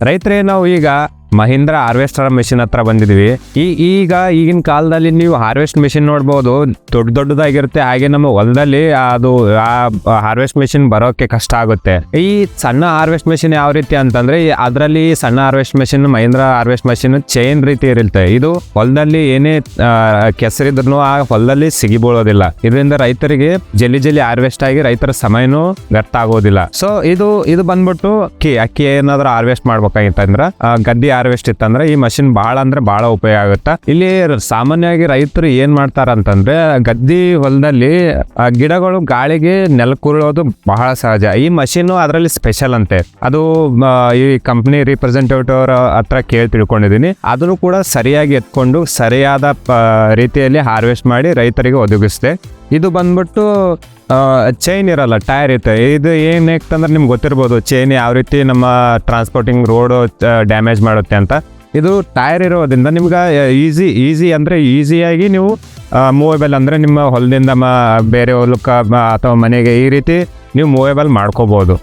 ರೈತರೇ ನಾವು ಈಗ ಮಹೀಂದ್ರ ಹಾರ್ವೆಸ್ಟರ್ ಮೆಷಿನ್ ಹತ್ರ ಬಂದಿದ್ವಿ. ಈಗಿನ ಕಾಲದಲ್ಲಿ ನೀವು ಹಾರ್ವೆಸ್ಟ್ ಮೆಷಿನ್ ನೋಡ್ಬೋದು, ದೊಡ್ಡದಾಗಿರುತ್ತೆ. ಹಾಗೆ ನಮ್ಮ ಹೊಲದಲ್ಲಿ ಅದು ಹಾರ್ವೆಸ್ಟ್ ಮೆಷಿನ್ ಬರೋಕೆ ಕಷ್ಟ ಆಗುತ್ತೆ. ಈ ಸಣ್ಣ ಹಾರ್ವೆಸ್ಟ್ ಮೆಷಿನ್ ಯಾವ ರೀತಿ ಅಂತಂದ್ರೆ, ಅದರಲ್ಲಿ ಸಣ್ಣ harvest machine Mahindra harvest machine chain ರೀತಿ ಇರುತ್ತೆ. ಇದು ಹೊಲದಲ್ಲಿ ಏನೇ ಕೆಸರಿದ್ರು ಆ ಹೊಲದಲ್ಲಿ ಸಿಗಿಬೀಳೋದಿಲ್ಲ. ಇದರಿಂದ ರೈತರಿಗೆ ಜಲ್ದಿ ಹಾರ್ವೆಸ್ಟ್ ಆಗಿ ರೈತರ ಸಮಯನೂ ವ್ಯರ್ಥ ಆಗೋದಿಲ್ಲ. ಸೊ ಇದು ಬಂದ್ಬಿಟ್ಟು ಅಕ್ಕಿ ಏನಾದ್ರು ಹಾರ್ವೆಸ್ಟ್ ಮಾಡ್ಬೇಕಾಗಿತ್ತಂದ್ರ, ಗದ್ದೆ ಹಾರ್ವೆಸ್ಟ್ ಇತ್ತಂದ್ರೆ ಈ ಮಷಿನ್ ಬಹಳ ಉಪಯೋಗ ಆಗುತ್ತೆ. ಇಲ್ಲಿ ಸಾಮಾನ್ಯವಾಗಿ ರೈತರು ಏನ್ ಮಾಡ್ತಾರ ಅಂತಂದ್ರೆ, ಗದ್ದಿ ಹೊಲದಲ್ಲಿ ಗಿಡಗಳು ಗಾಳಿಗೆ ನೆಲಕ್ಕುರುಳೋದು ಬಹಳ ಸಹಜ. ಈ ಮಷಿನ್ ಅದರಲ್ಲಿ ಸ್ಪೆಷಲ್ ಅಂತೆ. ಅದು ಈ ಕಂಪ್ನಿ ರಿಪ್ರೆಸೆಂಟೇಟಿವ್ ಹತ್ರ ಕೇಳಿ ತಿಳ್ಕೊಂಡಿದೀನಿ. ಅದನ್ನು ಕೂಡ ಸರಿಯಾಗಿ ಎತ್ಕೊಂಡು ಸರಿಯಾದ ರೀತಿಯಲ್ಲಿ ಹಾರ್ವೆಸ್ಟ್ ಮಾಡಿ ರೈತರಿಗೆ ಒದಗಿಸುತ್ತೆ. ಇದು ಬಂದ್ಬಿಟ್ಟು ಚೈನ್ ಇರಲ್ಲ, ಟೈರ್ ಇರುತ್ತೆ. ಇದು ಏನಾಗ್ತಂದ್ರೆ ನಿಮ್ಗೆ ಗೊತ್ತಿರ್ಬೋದು, ಚೈನ್ ಯಾವ ರೀತಿ ನಮ್ಮ ಟ್ರಾನ್ಸ್ಪೋರ್ಟಿಂಗ್ ರೋಡ್ ಡ್ಯಾಮೇಜ್ ಮಾಡುತ್ತೆ ಅಂತ. ಇದು ಟೈರ್ ಇರೋದ್ರಿಂದ ನಿಮ್ಗೆ ಈಸಿ ಅಂದರೆ ಈಸಿಯಾಗಿ ನೀವು ಮೂವೇಬಲ್ ಅಂದರೆ ನಿಮ್ಮ ಹೊಲದಿಂದ ಬೇರೆ ಹೊಲಕ್ಕೆ ಅಥವಾ ಮನೆಗೆ ಈ ರೀತಿ ನೀವು ಮೂವೇಬಲ್ ಮಾಡ್ಕೋಬೋದು.